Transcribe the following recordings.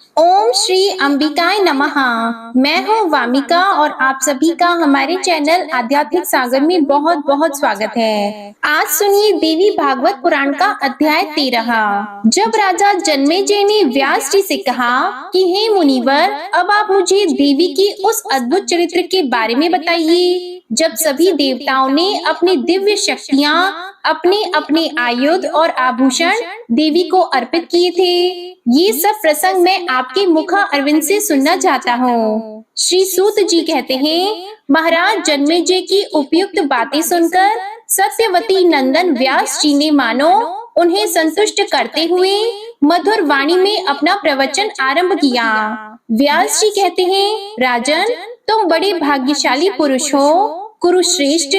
ओम श्री अंबिकाय नमः। मैं हूँ वामिका और आप सभी का हमारे चैनल आध्यात्मिक सागर में बहुत बहुत स्वागत है। आज सुनिए देवी भागवत पुराण का अध्याय 13। जब राजा जन्मेजय ने व्यास जी से कहा कि हे मुनिवर, अब आप मुझे देवी की उस अद्भुत चरित्र के बारे में बताइए जब सभी देवताओं ने अपनी दिव्य शक्तियाँ, अपने अपने आयुध और आभूषण देवी को अर्पित किए थे। ये सब प्रसंग मैं आपके मुख अरविंद से सुनना चाहता हूँ। श्री सूत जी कहते हैं, महाराज जन्मेजय की उपयुक्त बातें सुनकर सत्यवती नंदन व्यास जी ने मानो उन्हें संतुष्ट करते हुए मधुर वाणी में अपना प्रवचन आरंभ किया। व्यास जी कहते हैं, राजन, तुम बड़े भाग्यशाली पुरुष हो। कुरुश्रेष्ठ,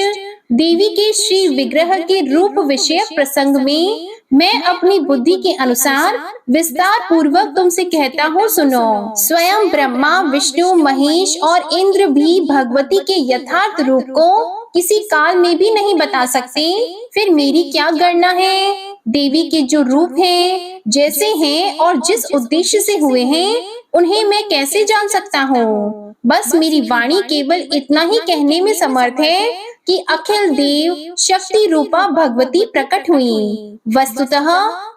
देवी के श्री विग्रह के रूप विषय प्रसंग में मैं अपनी बुद्धि के अनुसार विस्तार पूर्वक तुमसे कहता हूँ, सुनो। स्वयं ब्रह्मा, विष्णु, महेश और इंद्र भी भगवती के यथार्थ रूप को किसी काल में भी नहीं बता सकते, फिर मेरी क्या गणना है। देवी के जो रूप हैं, जैसे हैं और जिस उद्देश्य से हुए हैं, उन्हें मैं कैसे जान सकता हूँ। बस मेरी वाणी केवल इतना ही कहने में समर्थ है कि अखिल देव शक्ति रूपा भगवती प्रकट हुई। वस्तुतः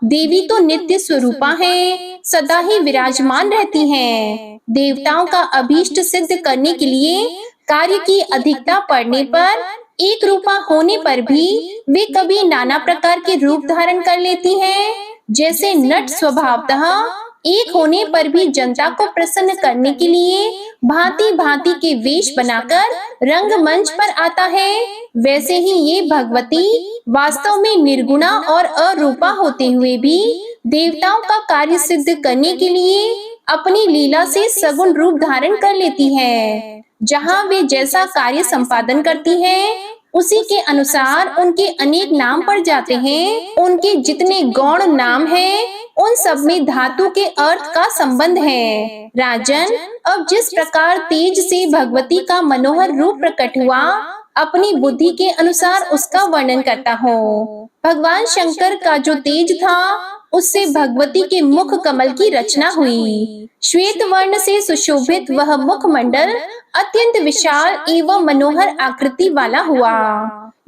देवी तो नित्य स्वरूपा है, सदा ही विराजमान रहती हैं। देवताओं का अभीष्ट सिद्ध करने के लिए कार्य की अधिकता पड़ने पर, एक रूपा होने पर भी वे कभी नाना प्रकार के रूप धारण कर लेती हैं। जैसे नट स्वभावतः एक होने पर भी जनता को प्रसन्न करने के लिए भांति भांति के वेश बनाकर रंगमंच पर आता है, वैसे ही ये भगवती वास्तव में निर्गुणा और अरूपा होते हुए भी देवताओं का कार्य सिद्ध करने के लिए अपनी लीला से सगुण रूप धारण कर लेती है। जहाँ वे जैसा कार्य संपादन करती है, उसी के अनुसार उनके अनेक नाम पड़ जाते हैं। उनके जितने गौण नाम हैं, उन सब में धातु के अर्थ का संबंध है। राजन, अब जिस प्रकार तेज से भगवती का मनोहर रूप प्रकट हुआ, अपनी बुद्धि के अनुसार उसका वर्णन करता हूँ। भगवान शंकर का जो तेज था, उससे भगवती के मुख कमल की रचना हुई। श्वेत वर्ण से सुशोभित वह मुखमंडल अत्यंत विशाल एवं मनोहर आकृति वाला हुआ।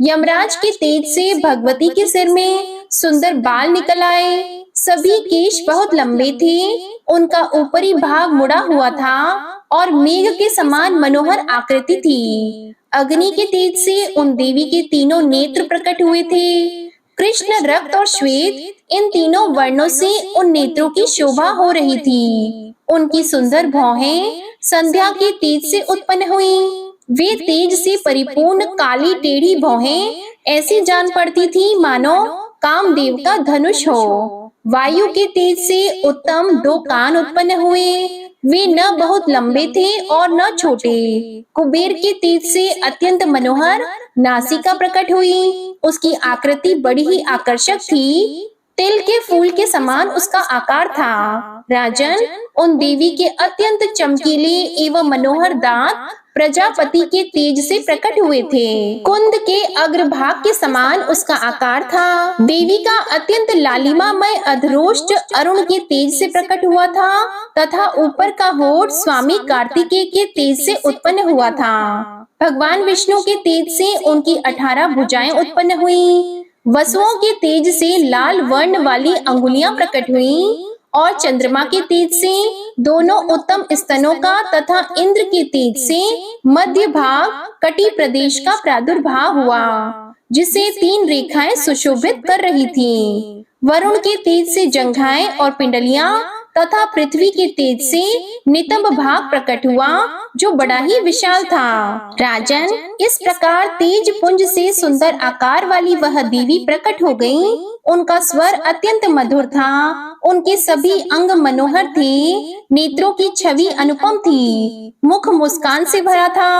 यमराज के तेज से भगवती के सिर में सुंदर बाल निकल आए। सभी केश बहुत लंबे थे, उनका ऊपरी भाग मुड़ा हुआ था और मेघ के समान मनोहर आकृति थी। अग्नि के तेज से उन देवी के तीनों नेत्र प्रकट हुए थे। कृष्ण, रक्त और श्वेत, इन तीनों वर्णों से उन नेत्रों की शोभा हो रही थी। उनकी सुंदर भौहें संध्या के तेज से उत्पन्न हुई। वे तेज से परिपूर्ण काली टेढ़ी भौहें ऐसी जान पड़ती थी मानो कामदेव का धनुष हो। वायु के तेज से उत्तम 2 कान उत्पन्न हुए। वे न बहुत लंबे थे और न छोटे। कुबेर के तेज से अत्यंत मनोहर नासिका प्रकट हुई। उसकी आकृति बड़ी ही आकर्षक थी, तिल के फूल के समान उसका आकार था। राजन, उन देवी के अत्यंत चमकीले एवं मनोहर दांत प्रजापति के तेज से प्रकट हुए थे। कुंद के अग्रभाग के समान उसका आकार था। देवी का अत्यंत लालिमामय अधरोष्ट अरुण के तेज से प्रकट हुआ था तथा ऊपर का होठ स्वामी कार्तिकेय के तेज से उत्पन्न हुआ था। भगवान विष्णु के तेज से उनकी 18 भुजाएं उत्पन्न हुई। वसुओं के तेज से लाल वर्ण वाली अंगुलियां प्रकट हुई और चंद्रमा के तेज से दोनों उत्तम स्तनों का तथा इंद्र के तेज से मध्य भाग कटी प्रदेश का प्रादुर्भाव हुआ, जिसे 3 रेखाएं सुशोभित कर रही थीं। वरुण के तेज से जंघाएं और पिंडलियां तथा पृथ्वी के तेज से नितंब भाग प्रकट हुआ, जो बड़ा ही विशाल था। राजन, इस प्रकार तेज पुंज से सुंदर आकार वाली वह देवी प्रकट हो गई। उनका स्वर अत्यंत मधुर था। उनके सभी अंग मनोहर थे। नेत्रों की छवि अनुपम थी। मुख मुस्कान से भरा था।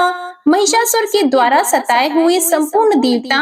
महिषासुर के द्वारा सताए हुए संपूर्ण देवता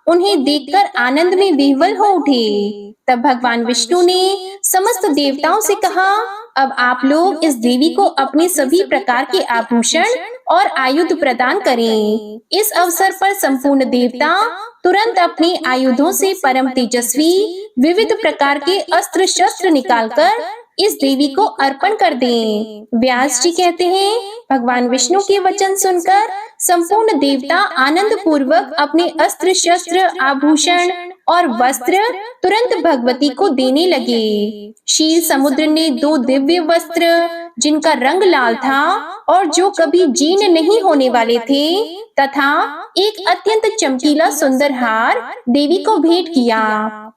उन्हें देखकर आनंद में विह्वल हो उठे। तब भगवान विष्णु ने समस्त देवताओं से कहा, अब आप लोग इस देवी को अपने सभी प्रकार के आभूषण और आयुध प्रदान करें। इस अवसर पर संपूर्ण देवता तुरंत अपने आयुधों से परम तेजस्वी विविध प्रकार के अस्त्र शस्त्र निकालकर इस देवी को अर्पण कर दें। व्यास जी कहते हैं, भगवान विष्णु के वचन सुनकर संपूर्ण देवता आनंद पूर्वक अपने अस्त्र शस्त्र आभूषण और वस्त्र तुरंत भगवती को देने लगे। क्षीर समुद्र ने 2 दिव्य वस्त्र जिनका रंग लाल था और जो कभी जीर्ण नहीं होने वाले थे तथा एक अत्यंत चमकीला सुंदर हार देवी को भेंट किया।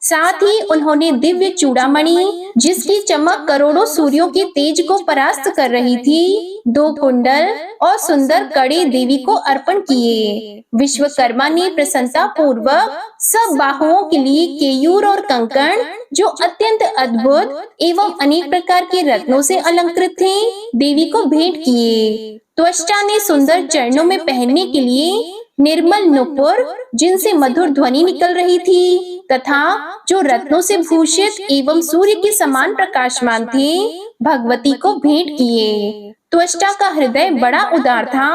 साथ ही उन्होंने दिव्य चूड़ामणि जिसकी चमक करोड़ों सूर्यों के तेज को परास्त कर रही थी, 2 कुंडल और सुंदर कड़े देवी को अर्पण किए। विश्वकर्मा ने प्रसन्नता पूर्वक सब बाहुओं के लिए केयूर और कंकण जो अत्यंत अद्भुत एवं अनेक प्रकार के रत्नों से अलंकृत थे देवी को भेंट किए। त्वष्टा ने सुंदर चरणों में पहनने के लिए निर्मल नुपुर जिनसे मधुर ध्वनि निकल रही थी तथा जो रत्नों से भूषित एवं सूर्य के समान प्रकाशमान थे भगवती को भेंट किए। त्वष्टा का हृदय बड़ा उदार था।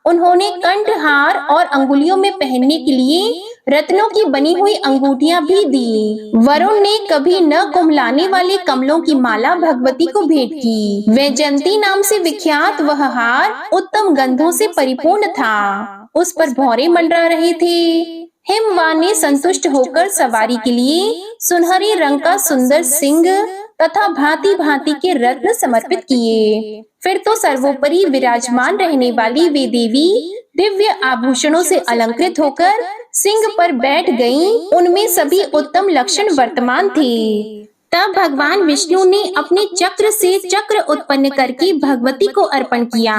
उन्होंने कंठहार और अंगुलियों में पहनने के लिए रत्नों की बनी हुई अंगूठियां भी दी। वरुण ने कभी न कुम्हलाने वाले कमलों की माला भगवती को भेंट की। वैजयंती नाम से विख्यात वह हार उत्तम गंधों से परिपूर्ण था। उस पर भौरे मंडरा रहे थे। हिमवान ने संतुष्ट होकर सवारी के लिए सुनहरे रंग का सुंदर सिंह तथा भांति भांति के रत्न समर्पित किए। फिर तो सर्वोपरि विराजमान रहने वाली वे देवी दिव्य आभूषणों से अलंकृत होकर सिंह पर बैठ गईं। उनमें सभी उत्तम लक्षण वर्तमान थे। तब भगवान विष्णु ने अपने चक्र से चक्र उत्पन्न करके भगवती को अर्पण किया।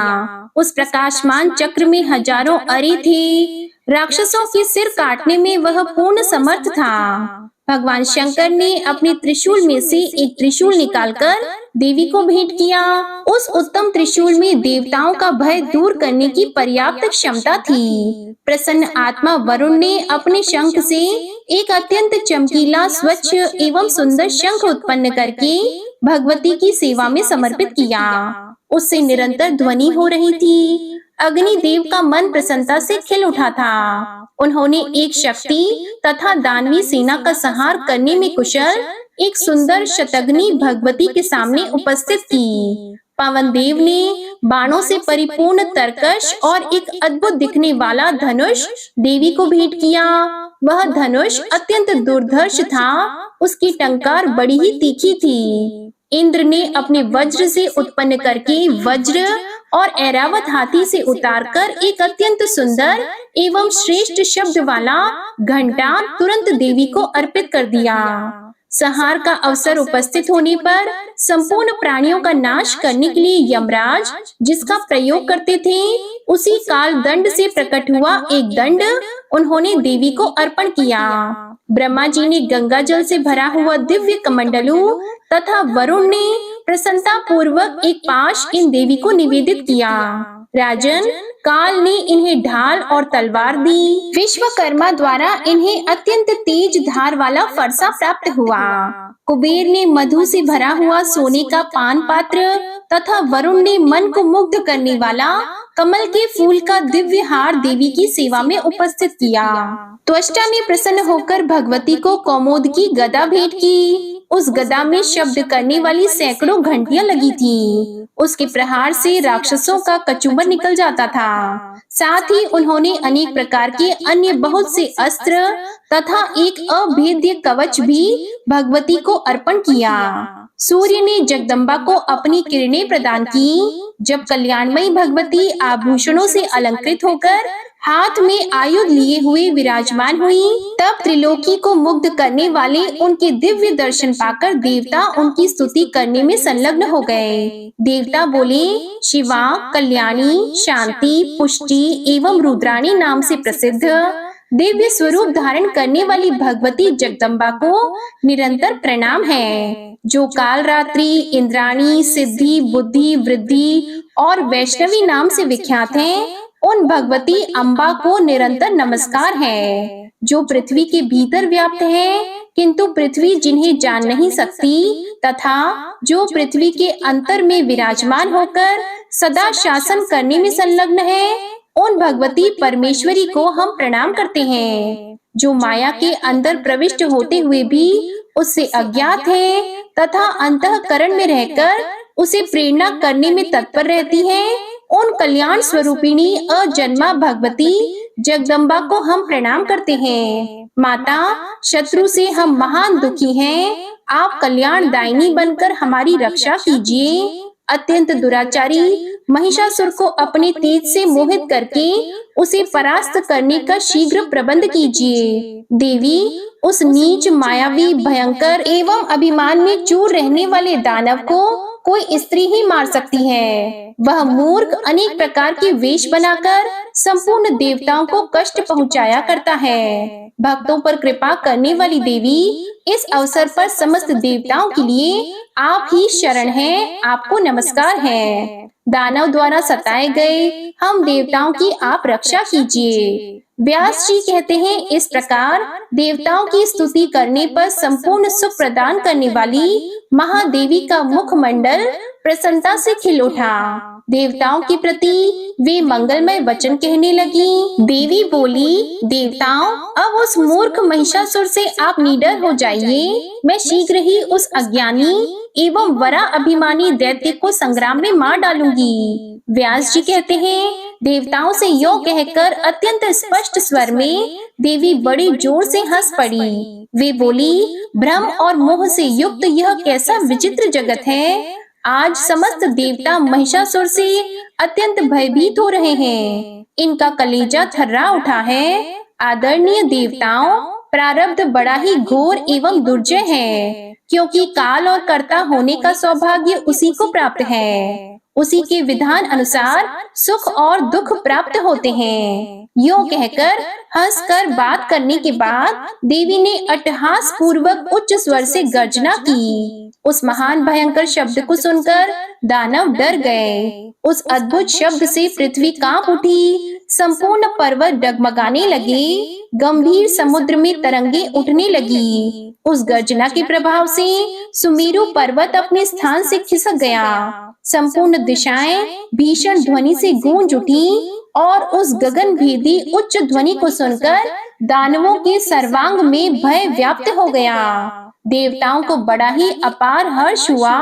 उस प्रकाशमान चक्र में हजारों अरे थे। राक्षसों के सिर काटने में वह पूर्ण समर्थ था। भगवान शंकर ने अपने त्रिशूल में से एक त्रिशूल निकालकर देवी को भेंट किया। उस उत्तम त्रिशूल में देवताओं का भय दूर करने की पर्याप्त क्षमता थी। प्रसन्न आत्मा वरुण ने अपने शंख से एक अत्यंत चमकीला स्वच्छ एवं सुंदर शंख उत्पन्न करके भगवती की सेवा में समर्पित किया। उससे निरंतर ध्वनि हो रही थी। अग्निदेव का मन प्रसन्नता से खिल उठा था। उन्होंने एक शक्ति तथा दानवी सेना का संहार करने में कुशल एक सुंदर शतग्नि भगवती के सामने उपस्थित की। पवन देव ने बाणों से परिपूर्ण तरकश और एक अद्भुत दिखने वाला धनुष देवी को भेंट किया। वह धनुष अत्यंत दुर्धर्ष था। उसकी टंकार बड़ी ही तीखी थी। इंद्र ने अपने वज्र से उत्पन्न करके वज्र और ऐरावत हाथी से उतारकर एक अत्यंत सुंदर एवं श्रेष्ठ शब्द वाला घंटा तुरंत देवी को अर्पित कर दिया। संहार का अवसर उपस्थित होने पर संपूर्ण प्राणियों का नाश करने के लिए यमराज जिसका प्रयोग करते थे उसी काल दंड से प्रकट हुआ एक दंड उन्होंने देवी को अर्पण किया। ब्रह्मा जी ने गंगा जल से भरा हुआ दिव्य कमंडलू तथा वरुण ने प्रसन्नता पूर्वक एक पाश इन देवी को निवेदित किया। राजन, काल ने इन्हें ढाल और तलवार दी। विश्वकर्मा द्वारा इन्हें अत्यंत तेज धार वाला फरसा प्राप्त हुआ। कुबेर ने मधु से भरा हुआ सोने का पान पात्र तथा वरुण ने मन को मुग्ध करने वाला कमल के फूल का दिव्य हार देवी की सेवा में उपस्थित किया। त्वष्टा ने प्रसन्न होकर भगवती को कौमोद की गदा भेंट की। उस गदा में शब्द करने वाली सैकड़ों घंटियां लगी थी। उसके प्रहार से राक्षसों का कचूमर निकल जाता था। साथ ही उन्होंने अनेक प्रकार के अन्य बहुत से अस्त्र तथा एक अभेद्य कवच भी भगवती को अर्पण किया। सूर्य ने जगदम्बा को अपनी किरणें प्रदान की। जब कल्याणमयी भगवती आभूषणों से अलंकृत होकर हाथ में आयुध लिए हुए विराजमान हुई, तब त्रिलोकी को मुग्ध करने वाले उनके दिव्य दर्शन पाकर देवता उनकी स्तुति करने में संलग्न हो गए। देवता बोले, शिवा, कल्याणी, शांति, पुष्टि एवं रुद्राणी नाम से प्रसिद्ध दिव्य स्वरूप धारण करने वाली भगवती जगदम्बा को निरंतर प्रणाम है। जो काल रात्रि, इंद्राणी, सिद्धि, बुद्धि, वृद्धि और वैष्णवी नाम से विख्यात हैं, उन भगवती अम्बा को निरंतर नमस्कार है। जो पृथ्वी के भीतर व्याप्त है किंतु पृथ्वी जिन्हें जान नहीं सकती तथा जो पृथ्वी के अंतर में विराजमान होकर सदा शासन करने में संलग्न है, उन भगवती परमेश्वरी को हम प्रणाम करते हैं, जो माया के अंदर प्रविष्ट होते हुए भी उससे अज्ञात है तथा अंतःकरण में रहकर उसे प्रेरणा करने में तत्पर रहती है। उन कल्याण स्वरूपिणी अजन्मा भगवती जगदम्बा को हम प्रणाम करते हैं। माता, शत्रु से हम महान दुखी हैं, आप कल्याण दायिनी बनकर हमारी रक्षा कीजिए। अत्यंत दुराचारी महिषासुर को अपने तेज से मोहित करके उसे परास्त करने का शीघ्र प्रबंध कीजिए। देवी, उस नीच, मायावी, भयंकर एवं अभिमान में चूर रहने वाले दानव को कोई स्त्री ही मार सकती है। वह मूर्ख अनेक प्रकार के वेश बनाकर संपूर्ण देवताओं को कष्ट पहुंचाया करता है। भक्तों पर कृपा करने वाली देवी, इस अवसर पर समस्त देवताओं के लिए आप ही शरण हैं, आपको नमस्कार है। दानव द्वारा सताए गए हम देवताओं की आप रक्षा कीजिए। व्यास जी कहते हैं, इस प्रकार देवताओं की स्तुति करने पर संपूर्ण सुख प्रदान करने वाली महादेवी का मुखमंडल प्रसन्नता से खिल उठा। देवताओं के प्रति वे मंगलमय वचन कहने लगी। देवी बोली, देवताओं, अब उस मूर्ख महिषासुर से आप निडर हो जाइए। मैं शीघ्र ही उस अज्ञानी एवं वरा अभिमानी दैत्य को संग्राम में मार डालूंगी। व्यास जी कहते हैं, देवताओं से यो कहकर अत्यंत स्पष्ट स्वर में देवी बड़ी जोर से हंस पड़ी। वे बोली, भ्रम और मोह से युक्त यह कैसा विचित्र जगत है। आज समस्त देवता महिषासुर से अत्यंत भयभीत हो रहे हैं, इनका कलेजा थर्रा उठा है। आदरणीय देवताओं, प्रारब्ध बड़ा ही घोर एवं दुर्जय है, क्योंकि काल और कर्ता होने का सौभाग्य उसी को प्राप्त है। उसी के विधान अनुसार सुख और दुख प्राप्त होते हैं। यो कहकर हंसकर बात करने के बाद देवी ने अट्टहास पूर्वक उच्च स्वर से गर्जना की। उस महान भयंकर शब्द को सुनकर दानव डर गए। उस अद्भुत शब्द से पृथ्वी कांप उठी, संपूर्ण पर्वत डगमगाने लगे, गंभीर समुद्र में तरंगे उठने लगी। उस गर्जना के प्रभाव से सुमेरु पर्वत अपने स्थान से खिसक गया। संपूर्ण दिशाएं भीषण ध्वनि से गूंज उठी और उस गगन भेदी उच्च ध्वनि को सुनकर दानवों के सर्वांग में भय व्याप्त हो गया। देवताओं को बड़ा ही अपार हर्ष हुआ।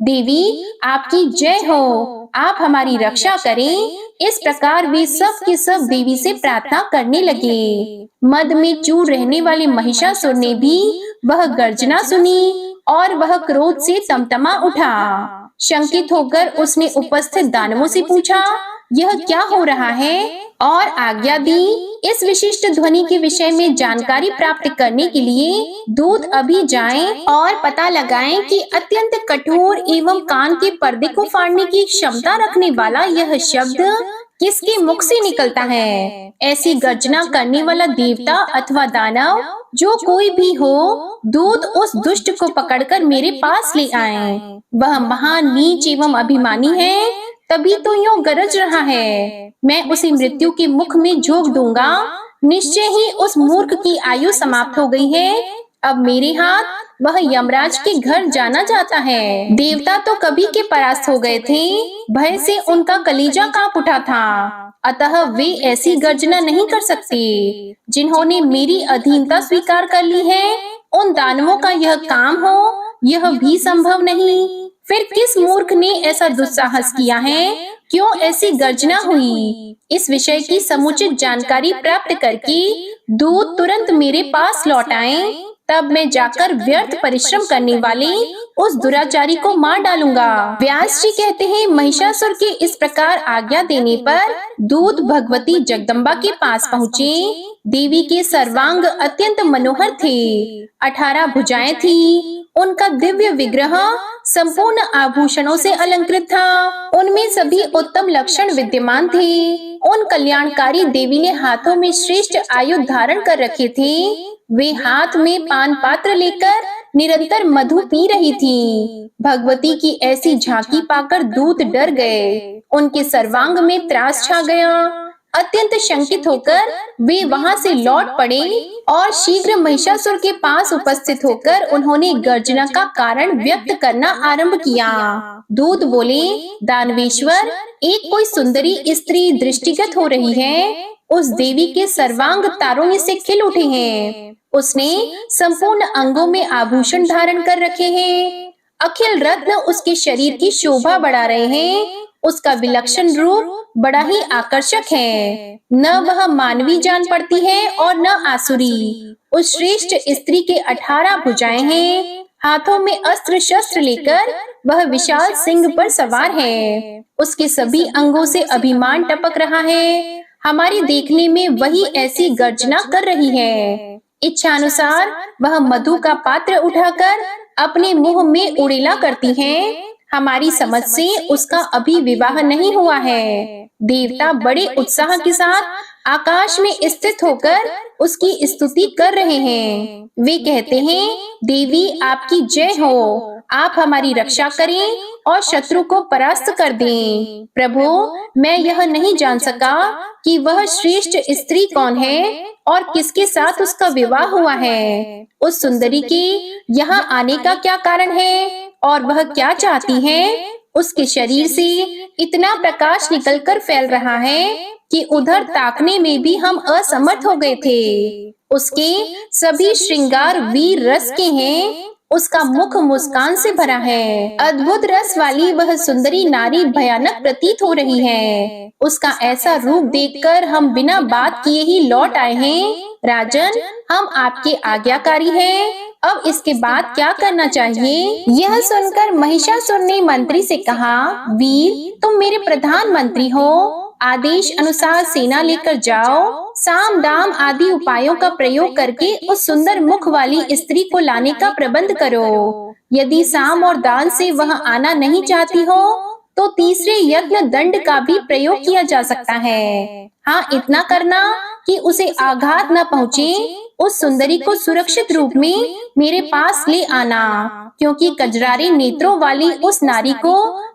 देवी, आपकी जय हो, आप हमारी रक्षा करें। इस प्रकार वे सब के सब देवी से प्रार्थना करने लगे। मद में चूर रहने वाले महिषासुर ने भी वह गर्जना सुनी और वह क्रोध से तमतमा उठा। शंकित होकर उसने उपस्थित दानवों से पूछा, यह क्या हो रहा है, और आज्ञा दी। इस विशिष्ट ध्वनि के विषय में जानकारी प्राप्त करने के लिए दूत अभी जाएं और पता लगाएं कि अत्यंत कठोर एवं कान के पर्दे को फाड़ने की क्षमता रखने वाला यह शब्द किसके मुख से निकलता है। ऐसी गर्जना करने वाला देवता अथवा दानव जो कोई भी हो, दूत उस दुष्ट को पकड़कर मेरे पास ले आए। वह महान नीच एवं अभिमानी है, तभी तो यूं गरज रहा है। मैं उसे मृत्यु के मुख में झोंक दूंगा। निश्चय ही उस मूर्ख की आयु समाप्त हो गई है। अब मेरे हाथ वह यमराज के घर जाना चाहता है। देवता तो कभी के परास्त हो गए थे, भय से उनका कलेजा कांप उठा था, अतः वे ऐसी गर्जना नहीं कर सकते। जिन्होंने मेरी अधीनता स्वीकार कर ली है, उन दानवों का यह काम हो, यह भी संभव नहीं। फिर किस मूर्ख ने ऐसा दुस्साहस किया है, क्यों ऐसी गर्जना हुई? इस विषय की समुचित जानकारी प्राप्त करके दूत तुरंत मेरे पास लौट आए, तब मैं जाकर व्यर्थ परिश्रम करने वाले उस दुराचारी को मार डालूंगा। व्यास जी कहते हैं, महिषासुर के इस प्रकार आज्ञा देने पर दूत भगवती जगदम्बा के पास पहुँचे। देवी के सर्वांग अत्यंत मनोहर थे, 18 भुजाएं थी। उनका दिव्य विग्रह संपूर्ण आभूषणों से अलंकृत था। उनमें सभी उत्तम लक्षण विद्यमान थे। उन कल्याणकारी देवी ने हाथों में श्रेष्ठ आयुध धारण कर रखे थे। वे हाथ में पान पात्र लेकर निरंतर मधु पी रही थी। भगवती की ऐसी झांकी पाकर दूत डर गए। उनके सर्वांग में त्रास छा गया। अत्यंत शंकित होकर वे वहां से लौट पड़े और शीघ्र महिषासुर के पास उपस्थित होकर उन्होंने गर्जना का कारण व्यक्त करना आरंभ किया। दूत बोले, दानवेश्वर, एक कोई सुंदरी स्त्री दृष्टिगत हो रही है। उस देवी के सर्वांग तारुण्य से खिल उठे हैं। उसने संपूर्ण अंगों में आभूषण धारण कर रखे हैं। अखिल रत्न उसके शरीर की शोभा बढ़ा रहे हैं। उसका विलक्षण रूप बड़ा ही आकर्षक है। न वह मानवी जान पड़ती है और न आसुरी। उस श्रेष्ठ स्त्री के 18 भुजाएं हैं। हाथों में अस्त्र शस्त्र लेकर वह विशाल सिंह पर सवार है। उसके सभी अंगों से अभिमान टपक रहा है। हमारे देखने में वही ऐसी गर्जना कर रही है। इच्छानुसार वह मधु का पात्र उठाकर अपने मुंह में उड़ेला करती है। हमारी समझ से उसका अभी विवाह नहीं हुआ है। देवता बड़े उत्साह के साथ आकाश में स्थित होकर उसकी स्तुति कर रहे हैं। वे कहते हैं, देवी आपकी जय हो। आप हमारी रक्षा करें और शत्रु को परास्त कर दें। प्रभु, मैं यह नहीं जान सका कि वह श्रेष्ठ स्त्री कौन है और किसके साथ उसका विवाह हुआ है। उस सुंदरी के यहाँ आने का क्या कारण है और वह क्या चाहती है। उसके शरीर से इतना प्रकाश निकलकर फैल रहा है कि उधर ताकने में भी हम असमर्थ हो गए थे। उसके सभी श्रृंगार वीर रस के हैं। उसका मुख मुस्कान से भरा है। अद्भुत रस वाली वह सुंदरी नारी भयानक प्रतीत हो रही है। उसका ऐसा रूप देखकर हम बिना बात किए ही लौट आए हैं। राजन, हम आपके आज्ञाकारी हैं। अब इसके बाद क्या करना चाहिए? यह सुनकर महिषासुर ने मंत्री से कहा, वीर, तुम मेरे प्रधानमंत्री हो। आदेश अनुसार सेना लेकर जाओ। साम दाम आदि उपायों का प्रयोग करके उस सुंदर मुख वाली स्त्री को लाने का प्रबंध करो। यदि साम और दान से वह आना नहीं चाहती हो तो तीसरे यत्न दंड का भी प्रयोग किया जा सकता है। हाँ, इतना करना कि उसे आघात न पहुँचे। उस सुंदरी को सुरक्षित रूप में मेरे पास ले आना, क्योंकि कजरारे नेत्रों वाली उस नारी को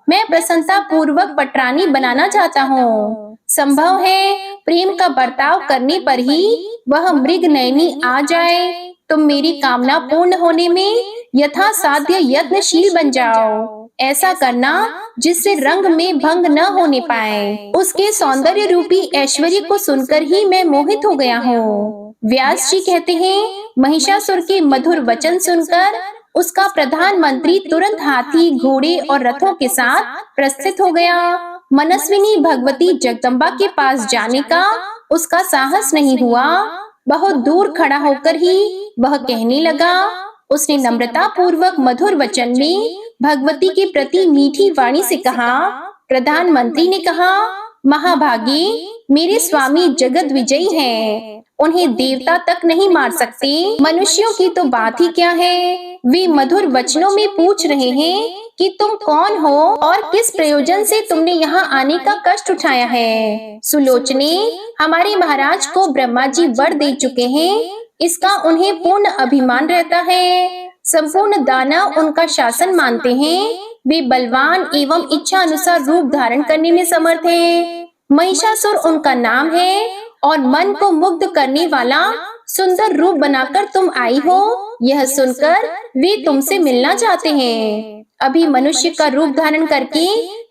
मैं प्रसन्नता पूर्वक पटरानी बनाना चाहता हूँ। संभव है प्रेम का बर्ताव करने पर ही वह मृग नयनी आ जाए। तुम मेरी कामना पूर्ण होने में यथा साध्य यत्नशील बन जाओ। ऐसा करना जिससे रंग में भंग न होने पाए। उसके सौंदर्य रूपी ऐश्वर्य को सुनकर ही मैं मोहित हो गया हूँ। व्यास जी कहते हैं, महिषासुर के मधुर वचन सुनकर उसका प्रधानमंत्री तुरंत हाथी, घोड़े और रथों के साथ प्रस्थित हो गया। मनस्विनी भगवती जगदम्बा के पास जाने का उसका साहस नहीं हुआ। बहुत दूर खड़ा होकर ही वह कहने लगा। उसने नम्रता पूर्वक मधुर वचन में भगवती के प्रति मीठी वाणी से कहा। प्रधानमंत्री ने कहा, महाभागी, मेरे स्वामी जगत विजयी हैं। उन्हें देवता तक नहीं मार सकते। मनुष्यों की तो बात ही क्या है। वे मधुर वचनों में पूछ रहे हैं कि तुम कौन हो और किस प्रयोजन से तुमने यहाँ आने का कष्ट उठाया है। सुलोचने, हमारे महाराज को ब्रह्मा जी वर दे चुके हैं। इसका उन्हें पूर्ण अभिमान रहता है। संपूर्ण दानव उनका शासन मानते हैं। वे बलवान एवं इच्छा अनुसार रूप धारण करने में समर्थ हैं। महिषासुर उनका नाम है और मन को मुग्ध करने वाला सुंदर रूप बनाकर तुम आई हो। यह सुनकर वे तुमसे मिलना चाहते हैं। अभी मनुष्य का रूप धारण करके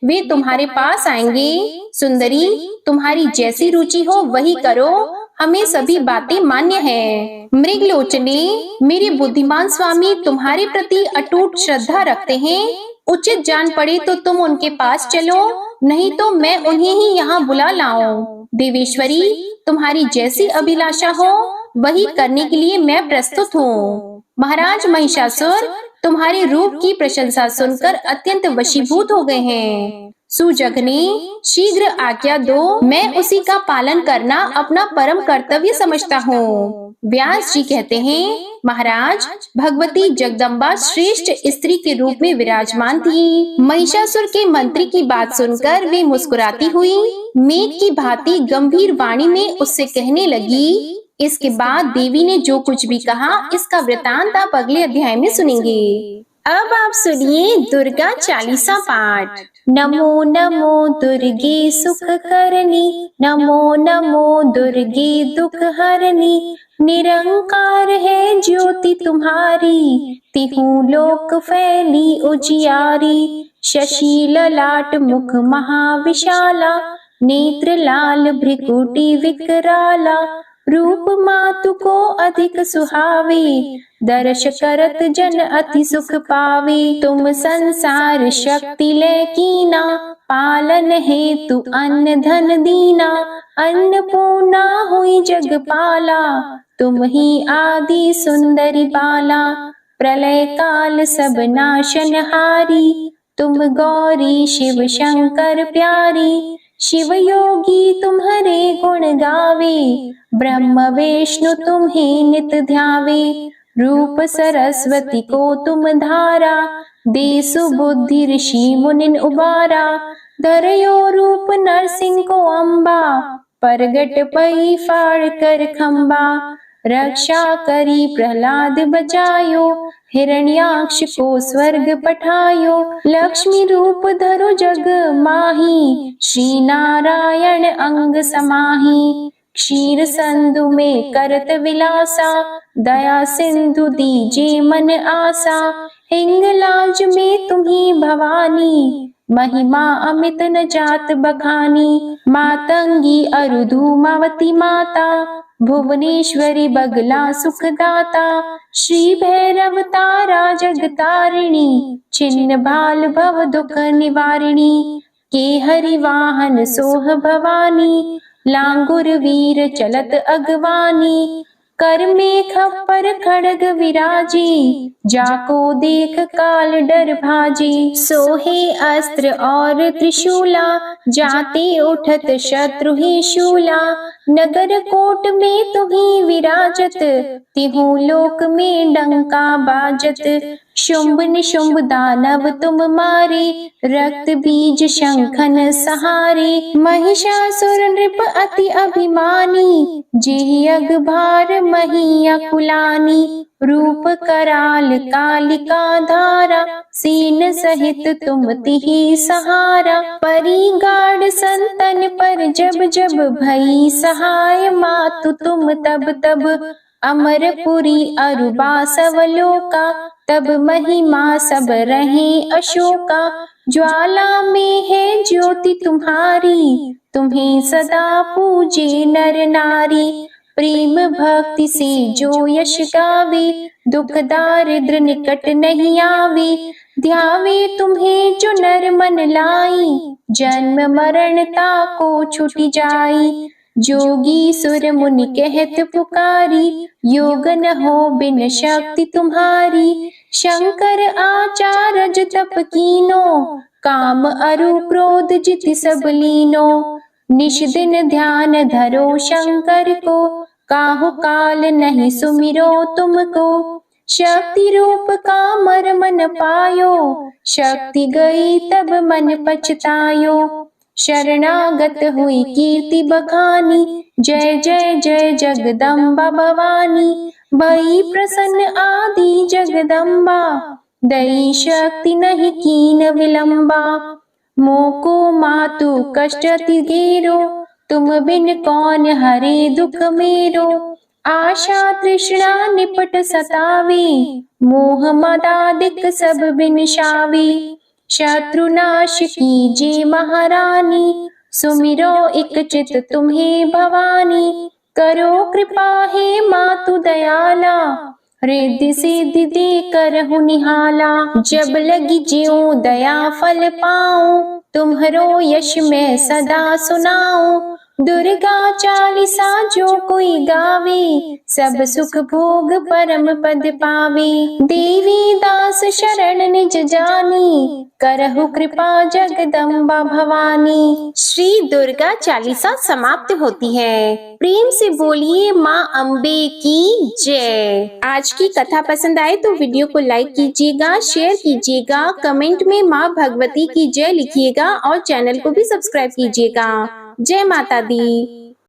वे तुम्हारे पास आएंगे। सुंदरी, तुम्हारी जैसी रुचि हो वही करो। हमें सभी बातें मान्य है। मृगलोचने, मेरे बुद्धिमान स्वामी तुम्हारे प्रति अटूट श्रद्धा रखते हैं। उचित जान पड़े तो तुम उनके पास चलो, नहीं तो मैं उन्हें ही यहाँ बुला लाऊं। देवेश्वरी, तुम्हारी जैसी अभिलाषा हो वही करने के लिए मैं प्रस्तुत हूँ। महाराज महिषासुर तुम्हारे रूप की प्रशंसा सुनकर अत्यंत वशीभूत हो गए हैं। सुजगने, शीघ्र आज्ञा दो। मैं उसी का पालन करना अपना परम कर्तव्य समझता हूँ। व्यास जी कहते हैं, महाराज, भगवती जगदम्बा श्रेष्ठ स्त्री के रूप में विराजमान थी। महिषासुर के मंत्री की बात सुनकर वे मुस्कुराती हुई मेघ की भांति गंभीर वाणी में उससे कहने लगी। इसके बाद देवी ने जो कुछ भी कहा इसका वृतांत आप अगले अध्याय में सुनेंगे। अब आप सुनिए दुर्गा चालीसा पाठ। नमो नमो दुर्गे सुख करनी, नमो नमो दुर्गे दुख हरनी। निरंकार है ज्योति तुम्हारी, तिहु लोक फैली उजियारी। शशि ललाट मुख महाविशाला, नेत्र लाल भ्रिकुटी विकराला। रूप मातु को अधिक सुहावे, दर्श करत जन अति सुख पावे। तुम संसार शक्ति ले कीना, पालन हेतु अन्न धन दीना। अन्नपूर्णा हुई जगपाला, तुम ही आदि सुंदरी बाला। प्रलय काल सब नाशनहारी, तुम गौरी शिव शंकर प्यारी। शिव योगी तुम्हारे गुण गावे, ब्रह्म विष्णु तुम्हें नित ध्यावे। रूप सरस्वती को तुम धारा, दे सुबुद्धि ऋषि मुनिन उबारा। धरयो रूप नरसिंह को अम्बा, परगट पई फाड़ कर खम्बा। रक्षा करी प्रहलाद बचायो, हिरण्याक्ष को स्वर्ग पठायो। लक्ष्मी रूप धरो जग माही, श्री नारायण अंग समाही। क्षीर संधु में करत विलासा, दया सिंधु दीजे मन आसा। हिंगलाज में तुम्ही भवानी, महिमा अमित न जात बखानी। मातंगी अरुधुमावती माता, भुवनेश्वरी बगला सुखदाता। श्री भैरव तारा जगतारिणी, छिन्न भाल भव दुख निवारिणी। के हरि वाहन सोह भवानी, लांगुर वीर चलत अगवानी। कर में खप्पर खड़ग विराजी, जाको देख काल डर भाजी। सोहे अस्त्र और त्रिशूला, जाते उठत शत्रु ही शूला। नगर कोट में तुम्ही विराजत, तिहु लोक में डंका बाजत। शुंभ निशुंभ दानव तुम मारे, रक्त बीज शंखन सहारे। महिषासुर नृप अति अभिमानी, जेहि अगभार मही अकुलानी। रूप कराल कालिका धारा, सीन सहित तुम तिहि सहारा। परी गाढ़ संतन पर जब जब भई सहाय, मातु तुम तब तब। अमरपुरी अरुबा सवलोका, तब महिमा सब रहे अशोका। ज्वाला में है ज्योति तुम्हारी, तुम्हें सदा पूजे नर नारी। प्रेम भक्ति से जो यश गावे, दुख दारिद्र निकट नहीं आवे। ध्यावे तुम्हें जो नर मन लाई, जन्म मरणता को छुटी जाई। जोगी सुर मुनि कहत पुकारी, योग न हो बिन शक्ति तुम्हारी। शंकर आचार्य तप कीनो, काम अरु क्रोध जिति सब लीनो। निश दिन ध्यान धरो शंकर को, काहु काल नहीं सुमिरो तुमको। शक्ति रूप का मर मन पायो, शक्ति गई तब मन पछतायो। शरणागत हुई कीर्ति बखानी, जय जय जय जगदम्बा भवानी। भई प्रसन्न आदि जगदम्बा, दई शक्ति नहीं कीन विलंबा। मोको मातु कष्ट अति घेरो, तुम बिन कौन हरे दुख मेरो। आशा तृष्णा निपट सतावे, मोह मदादिक सब बिनशावे। शत्रुनाश कीजे महारानी, सुमिरो एक चित तुम्हें भवानी। करो कृपा हे मातु दयाला, रिद्धि सिद्धि दे करहु निहाला। जब लगी ज्यों दया फल पाऊं, तुम्हरो यश मैं सदा सुनाऊं। दुर्गा चालीसा जो कोई गावे, सब सुख भोग परम पद पावे। देवी दास शरण निज जानी, करहु कृपा जगदम्बा भवानी। श्री दुर्गा चालीसा समाप्त होती है। प्रेम से बोलिए माँ अम्बे की जय। आज की कथा पसंद आए तो वीडियो को लाइक कीजिएगा, शेयर कीजिएगा, कमेंट में माँ भगवती की जय लिखिएगा और चैनल को भी सब्सक्राइब कीजिएगा। जय माता दी।